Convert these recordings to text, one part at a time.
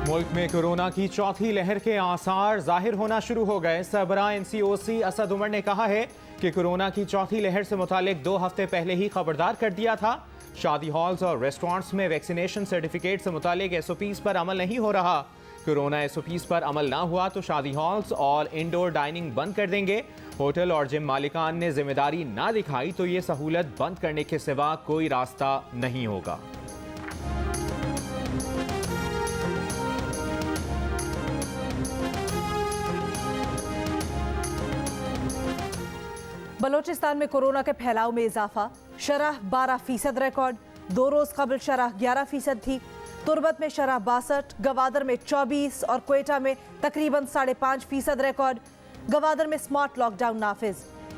मुल्क में कोरोना की चौथी लहर के आसार जाहिर होना शुरू हो गए। सरबराह NCOC असद उमर ने कहा है कि कोरोना की चौथी लहर से मुतालिक 2 हफ्ते पहले ही खबरदार कर दिया था। शादी हॉल्स और रेस्टोरेंट्स में वैक्सीनेशन सर्टिफिकेट से मुतालिक SOPs पर अमल नहीं हो रहा। कोरोना SOPs पर अमल ना हुआ तो शादी हॉल्स और इंडोर डाइनिंग बंद कर देंगे। होटल और जिम मालिकान ने जिम्मेदारी ना दिखाई तो ये सहूलत बंद करने के सिवा कोई रास्ता नहीं होगा। बलोचिस्तान में कोरोना के फैलाव में इजाफा। शरह 12% रिकॉर्ड। 2 रोज कबल शरह 11% थी। तुर्बत में शरह 62, गवादर में 24 और क्वेटा में तकरीबन 5.5% रिकॉर्ड। गवादर में स्मार्ट लॉकडाउन नाफिज।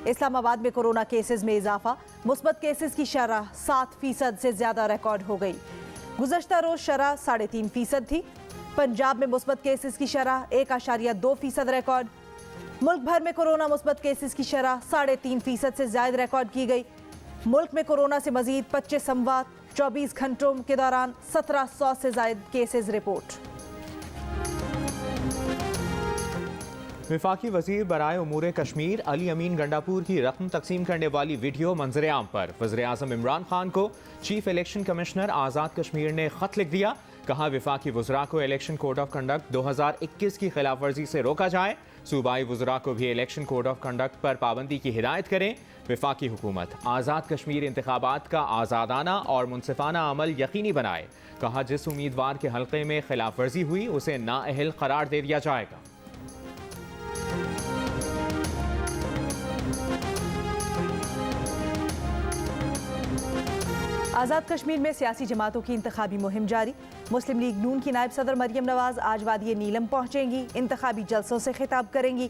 इस्लामाबाद में कोरोना केसेस में इजाफा। मुस्बत केसेस की शरह 7% से ज्यादा रिकॉर्ड हो गई। गुज़श्ता रोज शरह 3.5% थी। पंजाब में मुस्बत केसेस की शरह 1.2% रिकॉर्ड। मुल्क भर में कोरोना मुस्बत केसेस की शरह 3.5% से ज्यादा रिकॉर्ड की गई। मुल्क में कोरोना से मजीद 25 अमवात। 24 घंटों के दौरान 1700 से ज्यादा केसेस रिपोर्ट। वफाकी वजीर बराए उमूर कश्मीर अली अमीन गंडापुर की रकम तकसीम करने वाली वीडियो मंजर-ए-आम पर वज़ीर-ए-आज़म इमरान खान को chief election commissioner Azad Kashmir ने खत लिख दिया। कहा वफाकी वज़रा को इलेक्शन कोड ऑफ कंडक्ट 2021 की खिलाफ वर्जी से रोका जाए। सूबाई वज़रा को भी इलेक्शन कोड ऑफ कंडक्ट पर पाबंदी की हिदायत करें। वफाकी हुकूमत आज़ाद कश्मीर इंतखाबात का आज़ादाना और मुनसिफाना अमल यकीनी बनाए। कहा जिस उम्मीदवार के हल्के में खिलाफ वर्जी हुई उसे नाअहल करार दे दिया जाएगा। आज़ाद कश्मीर में सियासी जमातों की इंतखाबी मुहिम जारी। मुस्लिम लीग नून की नायब सदर मरियम नवाज आज वादी नीलम पहुंचेंगी। इंतखाबी जलसों से खिताब करेंगी।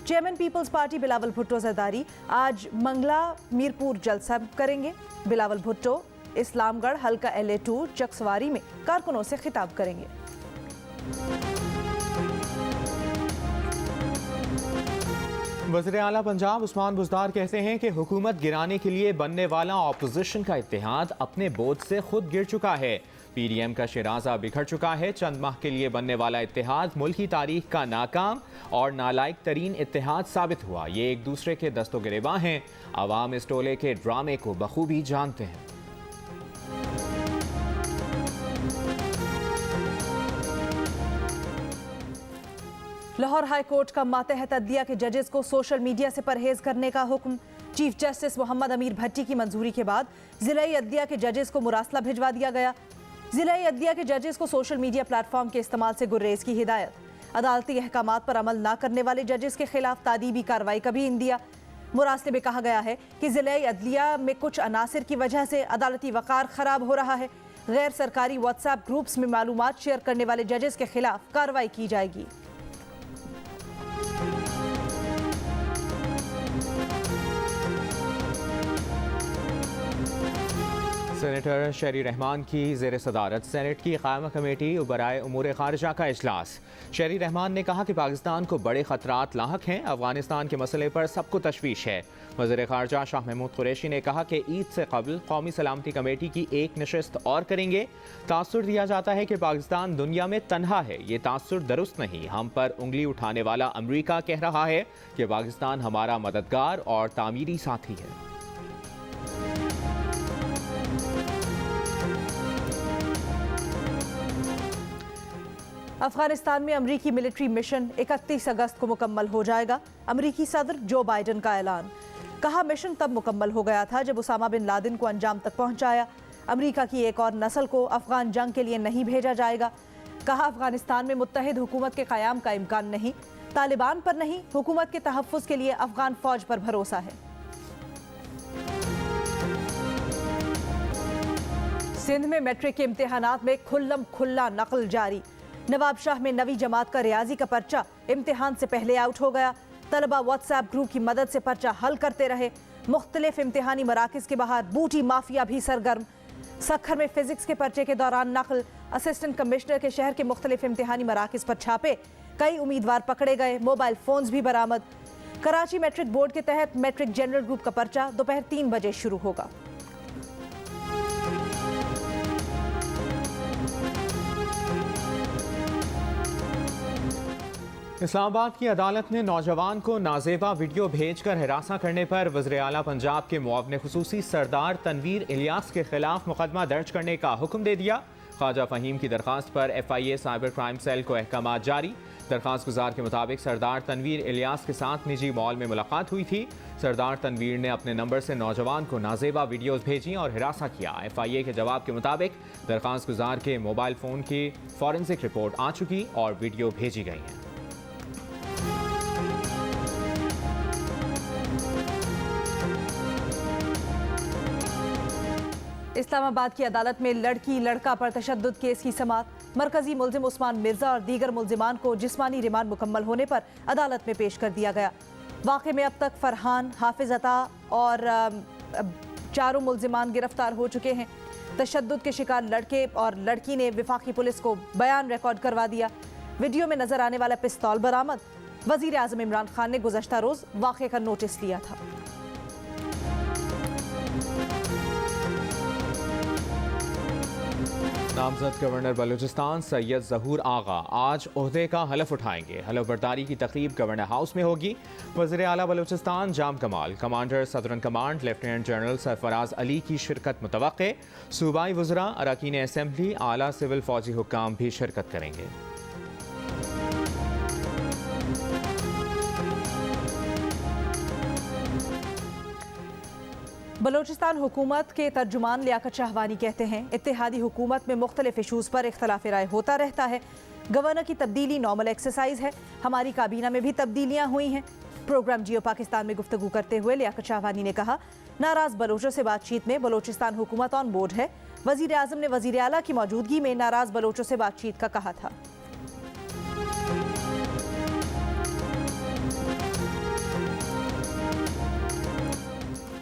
Chairman Peoples Party Bilawal Bhutto Zardari आज मंगला मीरपुर जलसा करेंगे। बिलावल भुट्टो इस्लामगढ़ हल्का LA2 चकसवारी में कारकुनों से खिताब करेंगे। वज़ीर आला पंजाब उस्मान बुज़दार कहते हैं कि हुकूमत गिराने के लिए बनने वाला ऑपोजिशन का इत्तेहाद अपने बोझ से खुद गिर चुका है। PDM का शिराजा बिखर चुका है। चंद माह के लिए बनने वाला इत्तेहाद मुल्की तारीख का नाकाम और नालायक तरीन इत्तेहाद साबित हुआ। ये एक दूसरे के दस्तोगिरेबां हैं। अवाम इस टोले के ड्रामे को बखूबी जानते हैं। लाहौर हाई कोर्ट का मातहत अदलिया के जजेस को सोशल मीडिया से परहेज करने का हुक्म। चीफ जस्टिस मोहम्मद अमीर भट्टी की मंजूरी के बाद जिला अदलिया के जजेस को मुरासला भिजवा दिया गया। जिला अदलिया के जजेस को सोशल मीडिया प्लेटफॉर्म के इस्तेमाल से गुर्रेज की हिदायत। अदालती अहकामात पर अमल न करने वाले जजेस के खिलाफ तादीबी कार्रवाई का भी इंदिया। मुरासले में कहा गया है कि जिला अदलिया में कुछ अनासिर की वजह से अदालती वक़ार खराब हो रहा है। गैर सरकारी व्हाट्सएप ग्रुप्स में मालूमात शेयर करने वाले जजेस के खिलाफ कार्रवाई की जाएगी। सेनेटर शहरी रहमान की ज़ेर सदारत सेनेट की क़ायमा कमेटी बराए उमूर ख़ारिजा का इजलास। शहरी रहमान ने कहा कि पाकिस्तान को बड़े ख़तरात लाहक हैं। अफ़गानिस्तान के मसले पर सबको तशवीश है। वज़ीर ख़ारिजा शाह महमूद कुरैशी ने कहा कि ईद से कबल कौमी सलामती कमेटी की एक नशिस्त और करेंगे। तासुर दिया जाता है कि पाकिस्तान दुनिया में तन्हा है। ये तासुर दुरुस्त नहीं। हम पर उंगली उठाने वाला अमरीका कह रहा है कि पाकिस्तान हमारा मददगार और तामीरी साथी है। अफगानिस्तान में अमरीकी मिलिट्री मिशन 31 अगस्त को मुकम्मल हो जाएगा। अमरीकी सदर जो बाइडन का ऐलान। कहा मिशन तब मुकम्मल हो गया था जब उसामा बिन लादेन को अंजाम तक पहुंचाया। अमरीका की एक और नस्ल को अफगान जंग के लिए नहीं भेजा जाएगा। कहा अफगानिस्तान में मुत्तहिद हुकूमत के क़याम का इम्कान नहीं। तालिबान पर नहीं, हुकूमत के तहफ़्फ़ुज़ के लिए अफगान फौज पर भरोसा है। सिंध में मैट्रिक के इम्तिहानात में खुल्लम खुल्ला नकल जारी। नवाब शाह में नवी जमात का रियाजी का पर्चा इम्तिहान से पहले आउट हो गया। तलबा व्हाट्सएप ग्रुप की मदद से पर्चा हल करते रहे। मुख्तलिफ इम्तिहानी मराकिज के बाहर बूटी माफिया भी सरगर्म। सखर में फिजिक्स के पर्चे के दौरान नकल। असिस्टेंट कमिश्नर के शहर के मुख्तलिफ इम्तिहानी मराकिज पर छापे। कई उम्मीदवार पकड़े गए। मोबाइल फोन्स भी बरामद। कराची मैट्रिक बोर्ड के तहत मैट्रिक जनरल ग्रुप का पर्चा दोपहर 3 बजे शुरू होगा। इस्लामाबाद की अदालत ने नौजवान को नाजेबा वीडियो भेजकर हिरासा करने पर वज़ीर आला पंजाब के मुआविन खुसूसी सरदार तनवीर इलियास के खिलाफ मुकदमा दर्ज करने का हुक्म दे दिया। ख्वाजा फ़हीम की दरख्वास्त पर FIA साइबर क्राइम सेल को अहकामात जारी। दरख्वास्त गुजार के मुताबिक सरदार तनवीर इलियास के साथ निजी मॉल में मुलाकात हुई थी। सरदार तनवीर ने अपने नंबर से नौजवान को नाजेबा वीडियोस भेजी और हिरासा किया। FIA के जवाब के मुताबिक दरख्वास्त गुजार के मोबाइल फ़ोन की फॉरेंसिक रिपोर्ट आ चुकी और वीडियो भेजी गई है। इस्लामाबाद की अदालत में लड़की लड़का पर तशद्दुद केस की समाअत। मरकजी मुल्जिम उस्मान मिर्जा और दीगर मुल्जिमान को जिस्मानी रिमांड मुकम्मल होने पर अदालत में पेश कर दिया गया। वाक़े में अब तक फरहान, हाफिज अता और चारों मुल्जिमान गिरफ्तार हो चुके हैं। तशद्दुद के शिकार लड़के और लड़की ने वफाकी पुलिस को बयान रिकॉर्ड करवा दिया। वीडियो में नजर आने वाला पिस्तौल बरामद। वज़ीर आज़म इमरान खान ने गुज़श्ता रोज़ वाक़े का नोटिस लिया था। नामजद गवर्नर बलूचिस्तान सैयद ज़हूर आगा आज ओहदे का हलफ उठाएंगे। हलफ बर्दारी की तकरीब गवर्नर हाउस में होगी। वज़ीर आला बलूचिस्तान जाम कमाल, commander southern command lieutenant general Sarfaraz Ali की शिरकत मुतवक्के। सूबाई वज़रा, अरकान असम्बली, आला सिविल फौजी हुक्काम भी शिरकत करेंगे। बलोचिस्तान हुकूमत के तर्जुमान लियाकत शाहवानी कहते हैं इत्तेहादी हुकूमत में मुख्तलिफ इशूज़ पर इख्तलाफ राय होता रहता है। गवर्नर की तब्दीली नॉर्मल एक्सरसाइज है। हमारी काबीना में भी तब्दीलियाँ हुई हैं। प्रोग्राम जियो पाकिस्तान में गुफ्तगू करते हुए लियाकत शाहवानी ने कहा, नाराज़ बलोचों से बातचीत में बलोचिस्तान हुकूमत ऑन बोर्ड है। वज़ीर आज़म ने वज़ीर आला की मौजूदगी में नाराज़ बलोचों से बातचीत का कहा था।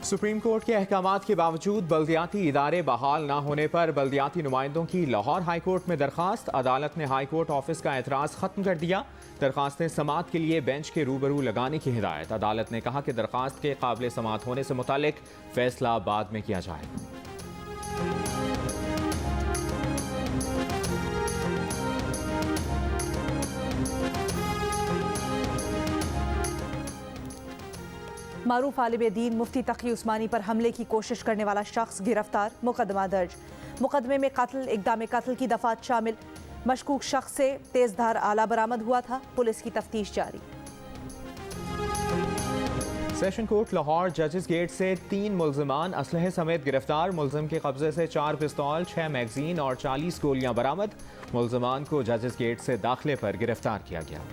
सुप्रीम कोर्ट के अहकामात के बावजूद बल्दियाती इदारे बहाल न होने पर बल्दियाती नुमाइंदों की लाहौर हाई कोर्ट में दरखास्त। अदालत ने हाई कोर्ट ऑफिस का एतराज़ खत्म कर दिया। दरखास्तें समाअत के लिए बेंच के रूबरू लगाने की हिदायत। अदालत ने कहा कि दरखास्त के काबिल समाअत होने से मुतालिक फैसला बाद में किया जाएगा। मारूफ आलिम दीन मुफ्ती तकी उस्मानी पर हमले की कोशिश करने वाला शख्स गिरफ्तार। मुकदमा दर्ज। मुकदमे में कत्ल, इक़दाम कत्ल की दफात शामिल। मशकूक शख्स से तेजधार आला बरामद हुआ था। पुलिस की तफ्तीश जारी। सेशन कोर्ट लाहौर जजेस गेट से 3 मुल्जिमान असलहे समेत गिरफ्तार। मुल्जिम के कब्जे से 4 पिस्तौल, 6 मैगजीन और 40 गोलियां बरामद। मुल्जिमान को जजेस गेट से दाखिले पर गिरफ्तार किया गया।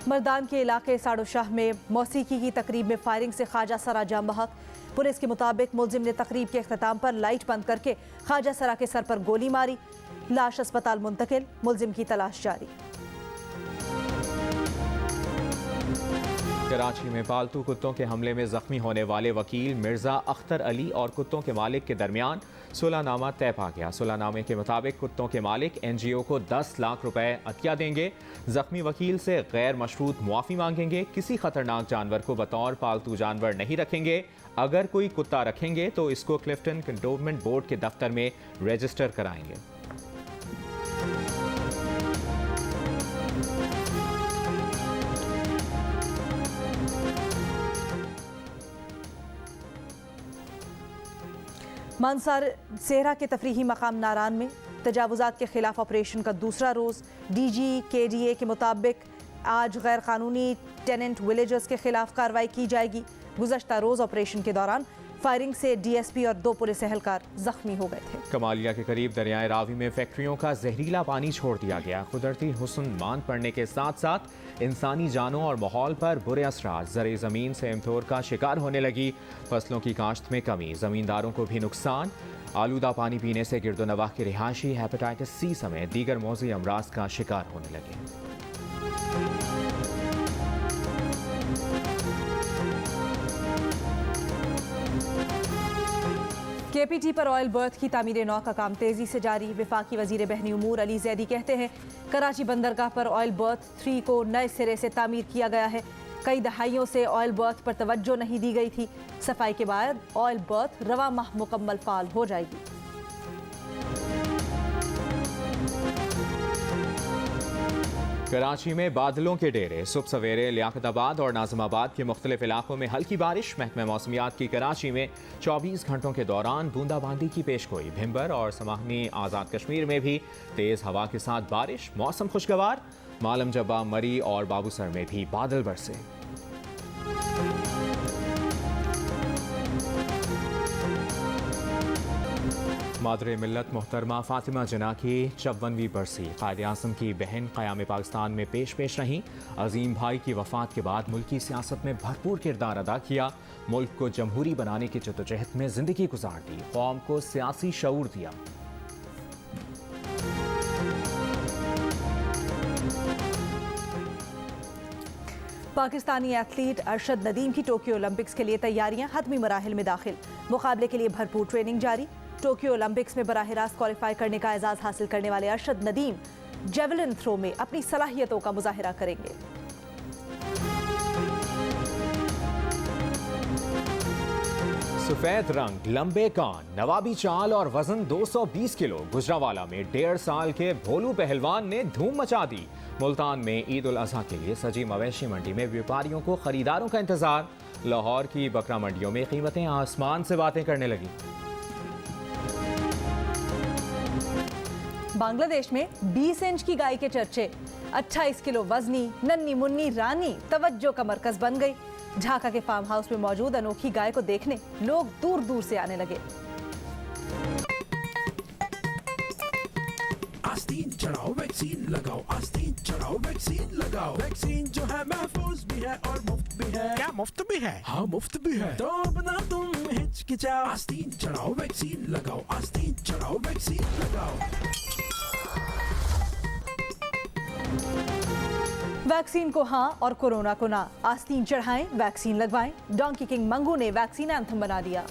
मर्दान के इलाके साड़ो शाह में मौसीकी की तकरीब में फायरिंग से ख्वाजा सरा जाम बहक। पुलिस के मुताबिक मुल्जिम ने तकरीब के अख्ताम पर लाइट बंद करके ख्वाजा सरा के सर पर गोली मारी। लाश अस्पताल मुंतकिल। मुल्जिम की तलाश जारी। कराची में पालतू कुत्तों के हमले में जख्मी होने वाले वकील मिर्जा अख्तर अली और कुत्तों के मालिक के दरमियान सुलहनामा तय पा गया। सुलहनामे के मुताबिक कुत्तों के मालिक NGO को 10 लाख रुपए अतिया देंगे। जख्मी वकील से गैर मशरूत मुआफ़ी मांगेंगे। किसी खतरनाक जानवर को बतौर पालतू जानवर नहीं रखेंगे। अगर कोई कुत्ता रखेंगे तो इसको क्लिफ्टन कंटोनमेंट बोर्ड के दफ्तर में रजिस्टर कराएंगे। मानसार सेहरा के तफरीही मकाम नारान में तजावुजात के खिलाफ ऑपरेशन का दूसरा रोज़। DG KDA के मुताबिक आज गैर कानूनी टेनेंट विलेजर्स के खिलाफ कार्रवाई की जाएगी। गुज़श्ता रोज़ ऑपरेशन के दौरान फायरिंग से DSP और 2 पुलिस एहलकार जख्मी हो गए थे। कमालिया के करीब दरियाए रावी में फैक्ट्रियों का जहरीला पानी छोड़ दिया गया। कुदरती हुस्न मान पड़ने के साथ साथ इंसानी जानों और माहौल पर बुरे असरात। ज़रे ज़मीन सेमथोर का शिकार होने लगी। फसलों की काश्त में कमी, ज़मींदारों को भी नुकसान। आलूदा पानी पीने से गिरदोनवाह के रिहायशी हेपेटाइटिस C समेत दीगर मौजी अमराज का शिकार होने लगे। KPT पर ऑयल बर्थ की तामीर नौ का काम तेजी से जारी। वफाकी वजीर बहनी उमूर अली जैदी कहते हैं कराची बंदरगाह पर ऑयल बर्थ 3 को नए सिरे से तामीर किया गया है। कई दहाइयों से ऑयल बर्थ पर तवज्जो नहीं दी गई थी। सफाई के बाद ऑयल बर्थ रवा माह मुकम्मल फाल हो जाएगी। कराची में बादलों के डेरे। सुबह सवेरे लियाकताबाद और नाजिमाबाद के मुख्तलिफ इलाकों में हल्की बारिश। महकमा मौसमियात की कराची में 24 घंटों के दौरान बूंदाबांदी की पेशगोई। भिंबर और समाहनी आज़ाद कश्मीर में भी तेज़ हवा के साथ बारिश। मौसम खुशगवार। मालम जब्बा, मरी और बाबूसर में भी बादल बरसे। मादरे मिल्लत मोहतरमा फातिमा जिन्ना की 54वीं बरसी। कायद-ए-आज़म की बहन क़याम पाकिस्तान में पेश रहीं। अजीम भाई की वफ़ात के बाद मुल्की सियासत में भरपूर किरदार अदा किया। मुल्क को जमहूरी बनाने की जद्दोजहद में ज़िंदगी गुजार दी। कौम को सियासी शऊर दिया। पाकिस्तानी एथलीट अरशद नदीम की टोक्यो ओलंपिक्स के लिए तैयारियां हतमी मराहिल में दाखिल। मुकाबले के लिए भरपूर ट्रेनिंग जारी। टोक्यो ओलंपिक्स में बराह रास्त क्वालिफाई करने का एजाज हासिल करने वाले अरशद नदीम जेवलिन थ्रो में अपनी सलाहियतों का मुजाहिरा करेंगे। सफेद रंग, लंबे कान, नवाबी चाल और वजन 220 किलो। गुजरावाला में 1.5 साल के भोलू पहलवान ने धूम मचा दी। मुल्तान में ईद उल अजहा के लिए सजी मवेशी मंडी में व्यापारियों को खरीदारों का इंतजार। लाहौर की बकरा मंडियों में कीमतें आसमान से बातें करने लगी। बांग्लादेश में 20 इंच की गाय के चर्चे। 28 किलो वजनी नन्नी मुन्नी रानी तवज्जो का मरकज बन गई। झाका के फार्म हाउस में मौजूद अनोखी गाय को देखने लोग दूर दूर से आने लगे। आस्तीन चढ़ाओ वैक्सीन लगाओ, आस्तीन चढ़ाओ वैक्सीन लगाओ। वैक्सीन जो है महफूज भी है और मुफ्त भी है। क्या मुफ्त भी है? हाँ मुफ्त भी है। तो अब ना तुम हिचकिचाओ, आस्तीन चढ़ाओ वैक्सीन लगाओ, आस्तीन चढ़ाओ वैक्सीन लगाओ। वैक्सीन को हाँ और कोरोना को ना। आस्तीन चढ़ाएं, वैक्सीन लगवाएं। डोंकी किंग मंगू ने वैक्सीन एंथम बना दिया।